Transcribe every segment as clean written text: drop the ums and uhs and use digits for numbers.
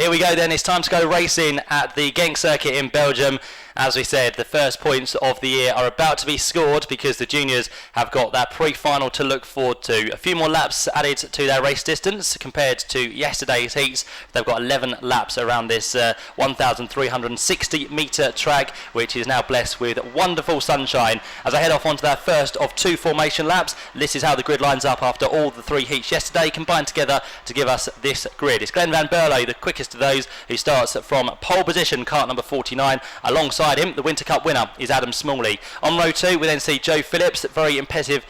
Here we go then, it's time to go racing at the Genk circuit in Belgium. As we said, the first points of the year are about to be scored because the juniors have got that pre-final to look forward to. A few more laps added to their race distance compared to yesterday's heats. They've got 11 laps around this 1,360 metre track, which is now blessed with wonderful sunshine. As I head off onto their first of 2 formation laps, this is how the grid lines up after all the 3 heats yesterday combined together to give us this grid. It's Glenn van Berlo, the quickest of those, who starts from pole position, kart number 49. Alongside him, the Winter Cup winner is Adam Smalley. On row 2, we then see Joe Phillips. Very impressive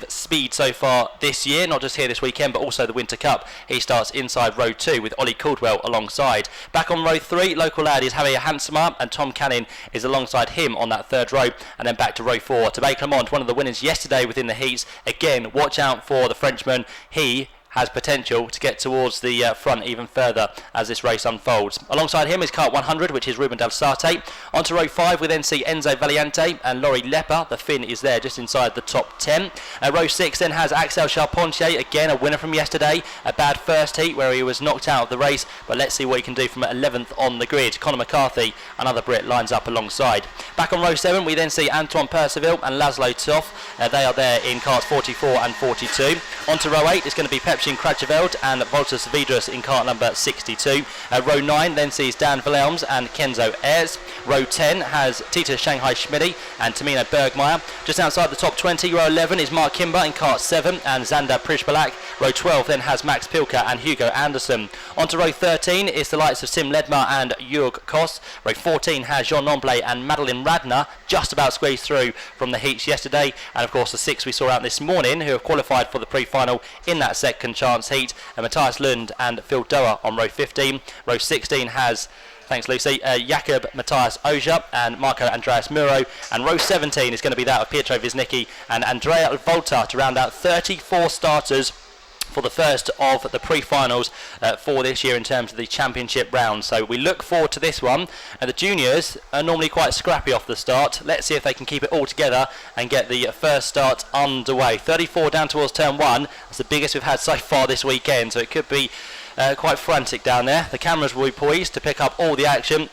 speed so far this year, not just here this weekend, but also the Winter Cup. He starts inside row 2 with Ollie Caldwell alongside. Back on row 3, local lad is Javier Hansma, and Tom Canning is alongside him on that 3rd row. And then back to row 4, Tobey Clement, one of the winners yesterday within the heats. Again, watch out for the Frenchman. He has potential to get towards the front even further as this race unfolds. Alongside him is kart 100, which is Ruben Del Sarte. Onto row 5, we then see Enzo Valiante and Laurie Lepper. The Finn is there just inside the top 10. Row 6 then has Axel Charpentier, again a winner from yesterday. A bad first heat where he was knocked out of the race, but let's see what he can do from 11th on the grid. Conor McCarthy, another Brit, lines up alongside. Back on row 7, we then see Antoine Percival and Laszlo Toff. They are there in karts 44 and 42. Onto row 8, it's going to be Pepsin Krajeveld and Voltus Vidrus in kart number 62. Row 9 then sees Dan Wilhelms and Kenzo Ayres. Row 10 has Tita Shanghai Schmidi and Tamina Bergmeyer. Just outside the top 20, row 11 is Mark Kimber in kart 7 and Zander Prishbalak. Row 12 then has Max Pilka and Hugo Anderson. Onto row 13 is the likes of Sim Ledmar and Jörg Koss. Row 14 has Jean Nomblé and Madeline Radner, just about squeezed through from the heats yesterday. And of course the 6 we saw out this morning who have qualified for the pre-final in that second chance heat, Matthias Lund and Phil Doer on row 15. Row 16 has, thanks Lucy, Jakob Matthias Oja and Marco Andreas Muro, and row 17 is going to be that of Pietro Wisnicki and Andrea Volta to round out 34 starters for the first of the pre-finals for this year in terms of the championship round. So we look forward to this one. The juniors are normally quite scrappy off the start. Let's see if they can keep it all together and get the first start underway. 34 down towards turn 1. That's the biggest we've had so far this weekend, so it could be quite frantic down there. The cameras will be poised to pick up all the action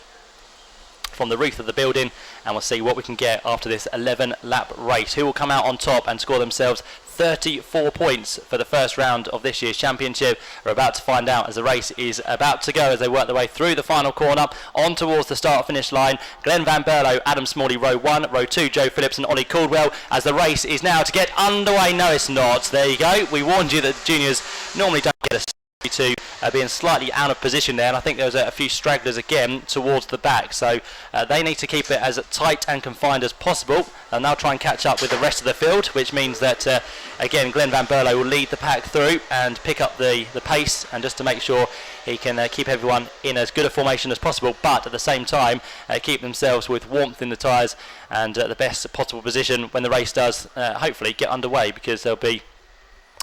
from the roof of the building, and we'll see what we can get after this 11-lap race. Who will come out on top and score themselves 34 points for the first round of this year's championship? We're about to find out as the race is about to go, as they work their way through the final corner on towards the start-finish line. Glenn van Berlo, Adam Smalley, row 1, row 2, Joe Phillips and Ollie Caldwell, as the race is now to get underway. No, it's not. There you go. We warned you that the juniors normally don't get a to being slightly out of position there, and I think there was a few stragglers again towards the back, so they need to keep it as tight and confined as possible. They'll now try and catch up with the rest of the field, which means that again Glenn van Berlo will lead the pack through and pick up the pace, and just to make sure he can keep everyone in as good a formation as possible, but at the same time keep themselves with warmth in the tyres and the best possible position when the race does hopefully get underway, because there'll be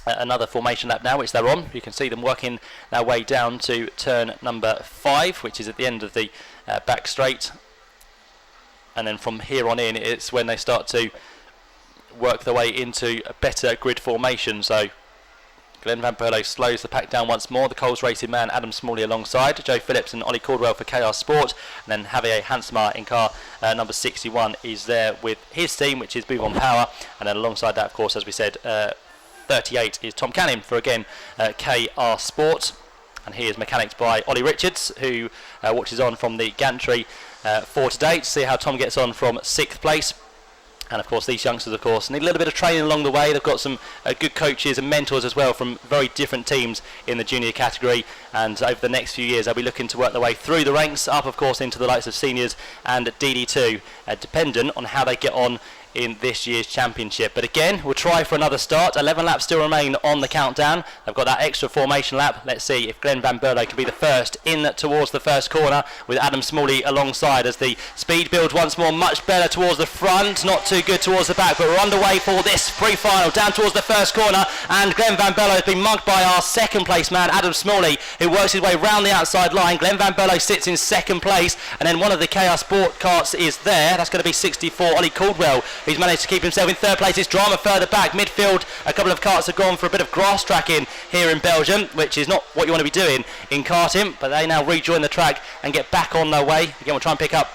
another formation lap now which they're on. You can see them working their way down to turn number 5, which is at the end of the back straight, and then from here on in it's when they start to work their way into a better grid formation. So Glenn van Berlo slows the pack down once more. The Coles Racing man Adam Smalley alongside Joe Phillips and Ollie Caldwell for KR Sport, and then Javier Hansma in car number 61 is there with his team, which is Move On Power, and then alongside that, of course, as we said, 38 is Tom Canning for, again, KR Sport, and he is mechanicked by Ollie Richards, who watches on from the gantry for today to see how Tom gets on from 6th place. And of course these youngsters, of course, need a little bit of training along the way. They've got some good coaches and mentors as well from very different teams in the junior category, and over the next few years they'll be looking to work their way through the ranks up, of course, into the likes of seniors and DD2, dependent on how they get on in this year's championship. But again, we'll try for another start. 11 laps still remain on the countdown. They've got that extra formation lap. Let's see if Glenn van Berlo can be the first in towards the first corner, with Adam Smalley alongside, as the speed builds once more much better towards the front, not too good towards the back, but we're underway for this pre-final down towards the first corner, and Glenn van Berlo has been mugged by our second place man Adam Smalley, who works his way round the outside line. Glenn van Berlo sits in second place, and then one of the KR Sport carts is there. That's going to be 64 Ollie Caldwell, He's managed to keep himself in third place. It's Drama further back. Midfield, a couple of carts have gone for a bit of grass tracking here in Belgium, which is not what you want to be doing in karting, but they now rejoin the track and get back on their way. Again, we'll try and pick up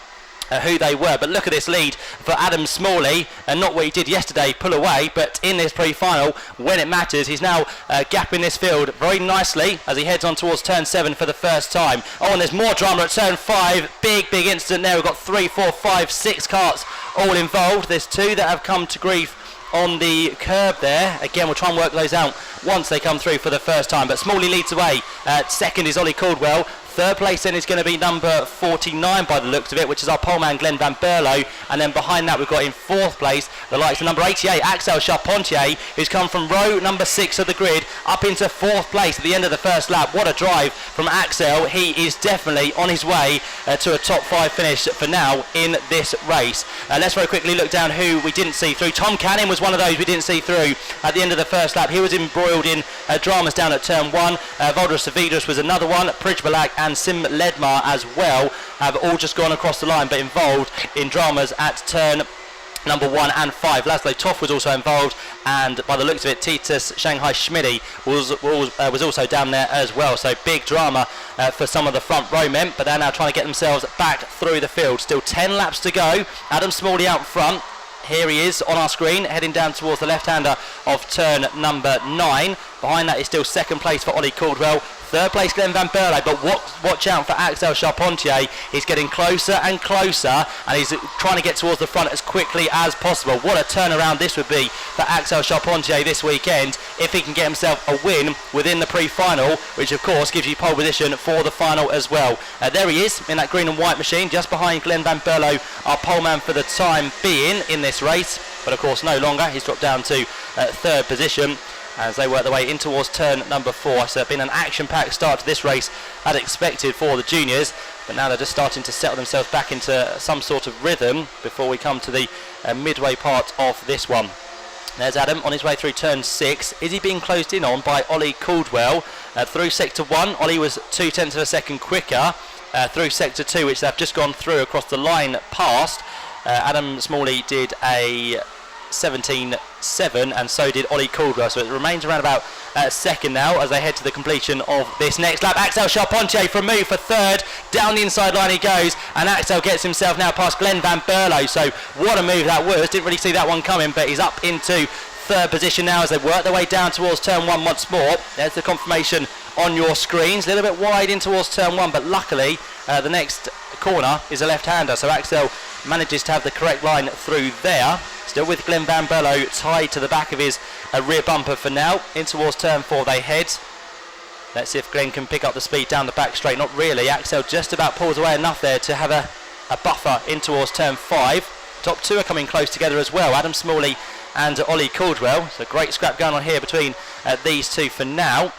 who they were, but look at this lead for Adam Smalley, and not what he did yesterday, pull away, but in this pre-final, when it matters, he's now gapping this field very nicely as he heads on towards turn 7 for the first time. Oh, and there's more drama at turn 5, big incident there. We've got 3, 4, 5, 6 carts all involved. There's 2 that have come to grief on the curb there. Again, we'll try and work those out once they come through for the first time, but Smalley leads away. Second is Ollie Caldwell. Third place then is going to be number 49 by the looks of it, which is our poleman Glenn Van Berlo. And then behind that we've got in fourth place the likes of number 88, Axel Charpentier, who's come from row number 6 of the grid up into fourth place at the end of the first lap. What a drive from Axel. He is definitely on his way to a top 5 finish for now in this race. Let's very quickly look down who we didn't see through. Tom Canning was one of those we didn't see through at the end of the first lap. He was embroiled in dramas down at turn 1. Volders Savidus was another one. Pridge Balak and Sim Ledmar as well have all just gone across the line, but involved in dramas at turn number 1 and 5. Laszlo Toff was also involved, and by the looks of it, Titus Shanghai Schmidi was also down there as well. So big drama for some of the front row men, but they're now trying to get themselves back through the field. Still 10 laps to go. Adam Smalley out front. Here he is on our screen, heading down towards the left-hander of turn number 9. Behind that is still second place for Ollie Caldwell. Third place Glenn Van Berlo, but watch out for Axel Charpentier. He's getting closer and closer, and he's trying to get towards the front as quickly as possible. What a turnaround this would be for Axel Charpentier this weekend if he can get himself a win within the pre-final, which of course gives you pole position for the final as well. There he is in that green and white machine, just behind Glenn Van Berlo, our poleman for the time being in this race, but of course no longer. He's dropped down to third position as they work their way in towards turn number 4. So it's been an action-packed start to this race as expected for the juniors, but now they're just starting to settle themselves back into some sort of rhythm before we come to the midway part of this one. There's Adam on his way through turn 6. Is he being closed in on by Ollie Caldwell? Through sector 1, Ollie was 0.2 of a second quicker. Through sector 2, which they've just gone through across the line past, Adam Smalley did a 17.7, and so did Ollie Caldwell. So it remains around about second now as they head to the completion of this next lap. Axel Charpentier from move for third. Down the inside line he goes, and Axel gets himself now past Glenn Van Berlo. So what a move that was. Didn't really see that one coming, but he's up into third position now as they work their way down towards turn 1 once more. There's the confirmation on your screens. A little bit wide in towards turn 1, but luckily the next corner is a left-hander, so Axel manages to have the correct line through there. Still with Glenn Van Berlo tied to the back of his rear bumper for now. In towards turn 4 they head. Let's see if Glenn can pick up the speed down the back straight. Not really. Axel just about pulls away enough there to have a buffer in towards turn 5. Top 2 are coming close together as well. Adam Smalley and Ollie Caldwell. So great scrap going on here between these two for now.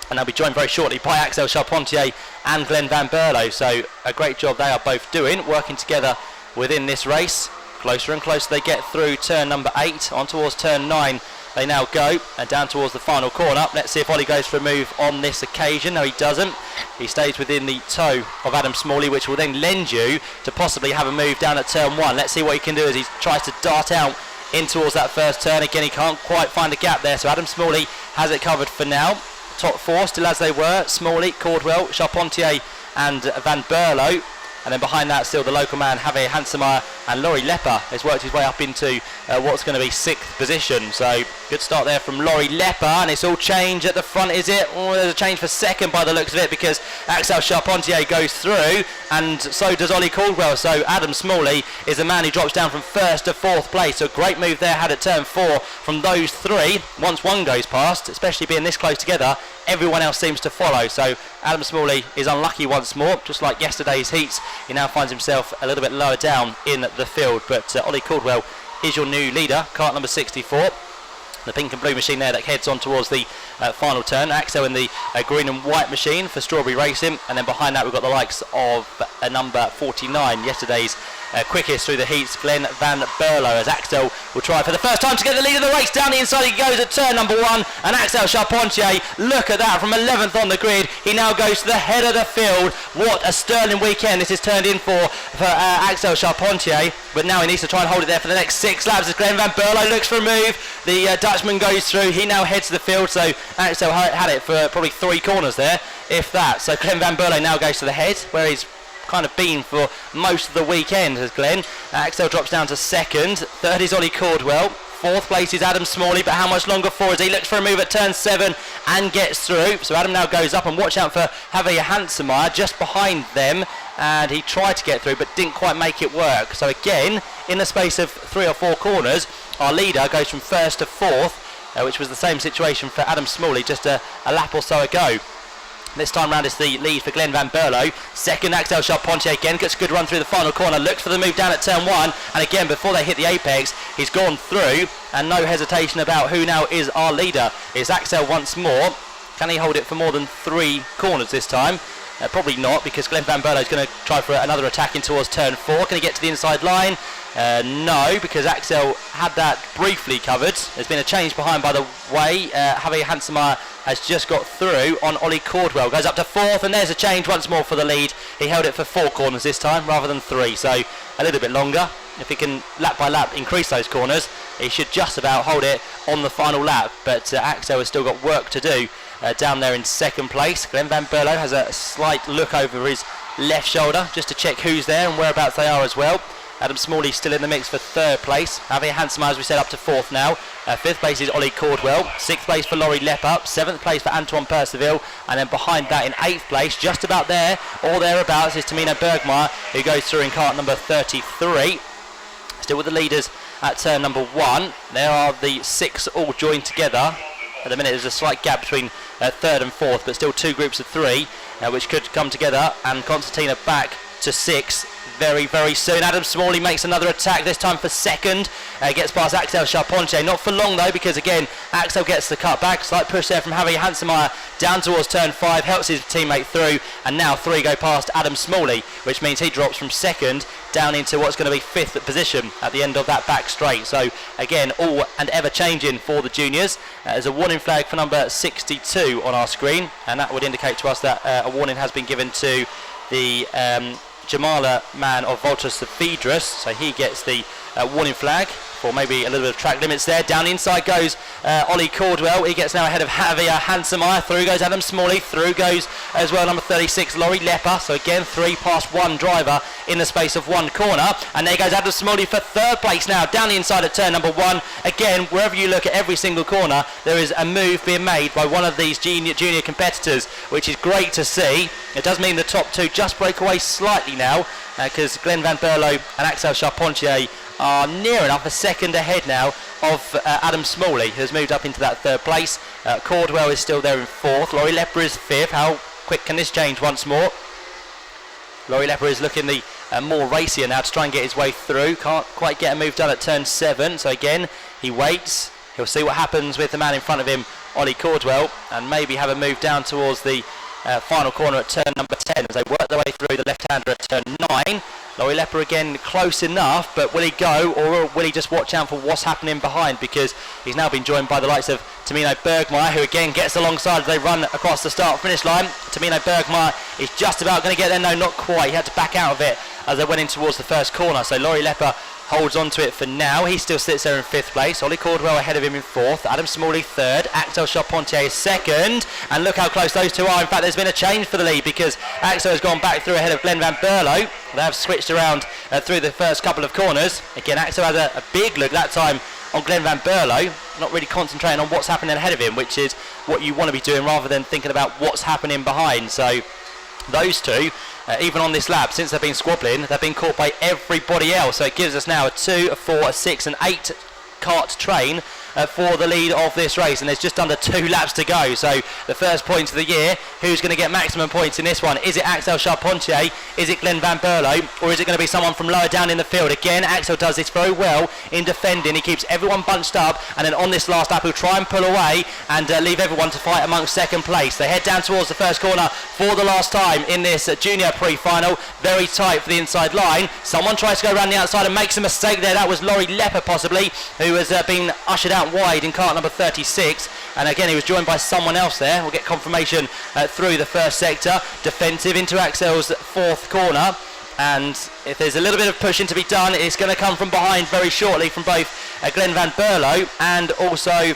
And they'll be joined very shortly by Axel Charpentier and Glenn Van Berlo. So a great job they are both doing, working together within this race. Closer and closer they get through turn number 8, on towards turn 9 they now go, and down towards the final corner. Let's see if Ollie goes for a move on this occasion. No, he doesn't. He stays within the toe of Adam Smalley, which will then lend you to possibly have a move down at turn 1. Let's see what he can do as he tries to dart out in towards that first turn. Again, he can't quite find a gap there, so Adam Smalley has it covered for now. Top 4 still as they were: Smalley, Caldwell, Charpentier and Van Berlo. And then behind that, still the local man, Javier Hansemeyer, and Laurie Lepper has worked his way up into what's going to be 6th position. So good start there from Laurie Lepper, and it's all change at the front, is it? Oh, there's a change for second by the looks of it, because Axel Charpentier goes through, and so does Ollie Caldwell. So Adam Smalley is the man who drops down from 1st to 4th place. So great move there had at turn 4 from those 3. Once one goes past, especially being this close together, everyone else seems to follow. So Adam Smalley is unlucky once more, just like yesterday's heats. He now finds himself a little bit lower down in the field, but Ollie Caldwell is your new leader, cart number 64. The pink and blue machine there that heads on towards the final turn. Axel in the green and white machine for Strawberry Racing, and then behind that we've got the likes of number 49, yesterday's quickest through the heats, Glenn Van Berlo, as Axel will try for the first time to get the lead of the race. Down the inside he goes at turn number 1, and Axel Charpentier, look at that, from 11th on the grid, he now goes to the head of the field. What a sterling weekend this has turned in for Axel Charpentier, but now he needs to try and hold it there for the next 6 laps as Glenn Van Berlo looks for a move. The Dutchman goes through, he now heads to the field, so Axel had it for probably 3 corners there, if that. So Glenn Van Berlo now goes to the head, where he's kind of been for most of the weekend, as Glenn. Axel drops down to 2nd, 3rd is Ollie Caldwell, 4th place is Adam Smalley, but how much longer for as he looks for a move at turn 7 and gets through. So Adam now goes up, and watch out for Javier Hansemeyer just behind them, and he tried to get through but didn't quite make it work. So again, in the space of 3 or 4 corners, our leader goes from 1st to 4th, which was the same situation for Adam Smalley just a lap or so ago. This time round it's the lead for Glenn Van Berlo. 2nd, Axel Charpentier again, gets a good run through the final corner, looks for the move down at turn 1, and again, before they hit the apex, he's gone through, and no hesitation about who now is our leader. It's Axel once more. Can he hold it for more than 3 corners this time? Probably not, because Glenn Van Berlo is going to try for another attack in towards turn 4. Can he get to the inside line? No, because Axel had that briefly covered. There's been a change behind, by the way. Javier Hansemeyer has just got through on Ollie Caldwell. Goes up to 4th, and there's a change once more for the lead. He held it for 4 corners this time rather than 3, so a little bit longer. If he can lap by lap increase those corners, he should just about hold it on the final lap. But Axel has still got work to do down there in 2nd place. Glenn Van Berlo has a slight look over his left shoulder just to check who's there and whereabouts they are as well. Adam Smalley still in the mix for 3rd place. Javier Hansemeyer, as we said, up to 4th now. 5th place is Ollie Caldwell. 6th place for Laurie Lepper. 7th place for Antoine Percival. And then behind that in 8th place, just about there, or thereabouts, is Tamina Bergmeyer, who goes through in cart number 33. Still with the leaders at turn number 1. There are the 6 all joined together. At the minute there's a slight gap between 3rd and 4th, but still 2 groups of 3, which could come together, and Constantina back to 6 very, very soon. Adam Smalley makes another attack, this time for 2nd. Gets past Axel Charpentier. Not for long though, because again, Axel gets the cut back. Slight push there from Javier Hansemeyer down towards turn 5, helps his teammate through, and now 3 go past Adam Smalley, which means he drops from 2nd down into what's going to be 5th position at the end of that back straight. So again, all and ever changing for the juniors. There's a warning flag for number 62 on our screen, and that would indicate to us that a warning has been given to the Jamala man of Voltus Phaedrus, so he gets the warning flag for maybe a little bit of track limits there. Down inside goes Ollie Caldwell. He gets now ahead of Javier Hansemeyer. Through goes Adam Smalley. Through goes as well number 36, Laurie Lepper. So again, 3 past 1 driver in the space of 1 corner. And there goes Adam Smalley for 3rd place now, down the inside at turn number 1. Again, wherever you look at every single corner, there is a move being made by one of these junior competitors, which is great to see. It does mean the top 2 just break away slightly now, because Glenn Van Berlo and Axel Charpentier are near enough a 2nd ahead now of Adam Smalley, who has moved up into that 3rd place. Caldwell is still there in 4th. Laurie Lepper is 5th. How quick can this change once more? Laurie Lepper is looking the more racier now to try and get his way through. Can't quite get a move done at turn 7. So again, he waits. He'll see what happens with the man in front of him, Ollie Caldwell, and maybe have a move down towards the final corner at turn number 10 as they work their way through the left-hander at turn 9. Laurie Lepper again close enough, but will he go, or will he just watch out for what's happening behind, because he's now been joined by the likes of Tamino Bergmeyer, who again gets alongside as they run across the start-finish line. Tamino Bergmeyer is just about going to get there. No, not quite. He had to back out of it as they went in towards the first corner, so Laurie Lepper holds on to it for now. He still sits there in 5th place. Ollie Caldwell ahead of him in 4th. Adam Smalley 3rd. Axel Charpentier is 2nd. And look how close those 2 are. In fact, there's been a change for the lead, because Axel has gone back through ahead of Glenn Van Berlo. They have switched around through the first couple of corners. Again, Axel has a big look that time on Glenn Van Berlo, not really concentrating on what's happening ahead of him, which is what you want to be doing rather than thinking about what's happening behind. So those 2, even on this lap, since they've been squabbling, they've been caught by everybody else. So it gives us now a 2, a 4, a 6 and 8 kart train for the lead of this race, and there's just under 2 laps to go. So the first points of the year, who's going to get maximum points in this one? Is it Axel Charpentier? Is it Glenn Van Berlo? Or is it going to be someone from lower down in the field? Again, Axel does this very well in defending. He keeps everyone bunched up, and then on this last lap he'll try and pull away and leave everyone to fight amongst second place. They head down towards the first corner for the last time in this junior pre-final. Very tight for the inside line. Someone tries to go around the outside and makes a mistake there. That was Laurie Lepper possibly, who has been ushered out wide in kart number 36. And again, he was joined by someone else there. We'll get confirmation through the first sector. Defensive into Axel's fourth corner. And if there's a little bit of pushing to be done, it's going to come from behind very shortly from both Glenn Van Berlo and also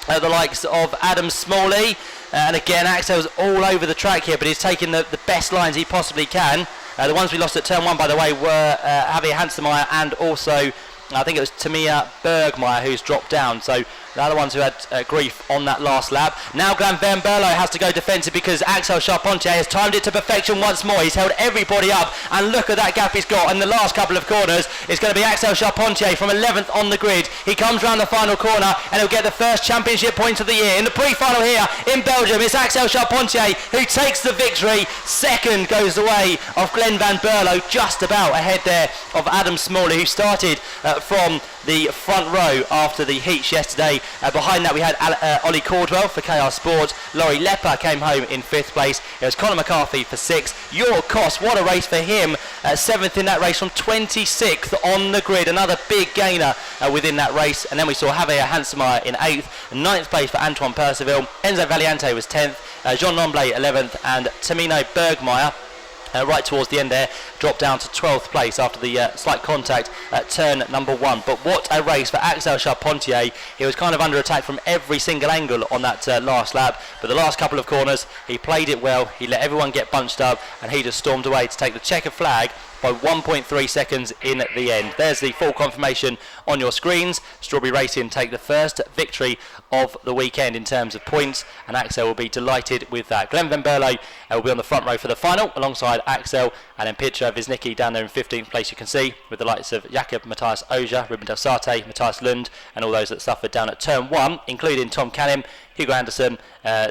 the likes of Adam Smalley. And again, Axel's all over the track here, but he's taking the best lines he possibly can. The ones we lost at turn 1, by the way, were Javier Hansemeyer and also I think it was Tamia Bergmeyer who's dropped down. So they're the ones who had grief on that last lap. Now Glenn Van Berlo has to go defensive because Axel Charpentier has timed it to perfection once more. He's held everybody up, and look at that gap he's got in the last couple of corners. It's going to be Axel Charpentier from 11th on the grid. He comes round the final corner and he'll get the first championship points of the year. In the pre-final here in Belgium, it's Axel Charpentier who takes the victory. Second goes the way of Glenn Van Berlo, just about ahead there of Adam Smalley, who started from the front row after the heats yesterday. Behind that we had Ollie Caldwell for KR Sport. Laurie Lepper came home in 5th place. It was Conor McCarthy for 6th. York Koss, what a race for him. 7th in that race from 26th on the grid. Another big gainer within that race. And then we saw Javier Hansemeyer in 8th. 9th place for Antoine Percival. Enzo Valiante was 10th. Jean Lamblay 11th. And Tamino Bergmeyer, right towards the end there, dropped down to 12th place after the slight contact at turn number 1. But what a race for Axel Charpentier. He was kind of under attack from every single angle on that last lap, but the last couple of corners he played it well. He let everyone get bunched up and he just stormed away to take the checker flag by 1.3 seconds in the end. There's the full confirmation on your screens. Strawberry Racing take the first victory of the weekend in terms of points, and Axel will be delighted with that. Glenn Van Berlo will be on the front row for the final alongside Axel, and then Petra Wisnicki down there in 15th place, you can see, with the likes of Jakob Matthias Oja, Ruben Del Sarte, Matthias Lund, and all those that suffered down at turn 1, including Tom Canning, Hugo Anderson,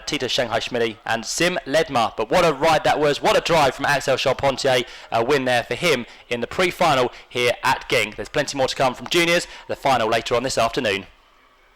Tita Shanghai Schmidty and Sim Ledmar. But what a ride that was, what a drive from Axel Charpentier. A win there for him in the pre-final here at Genk. There's plenty more to come from juniors, the final later on this afternoon.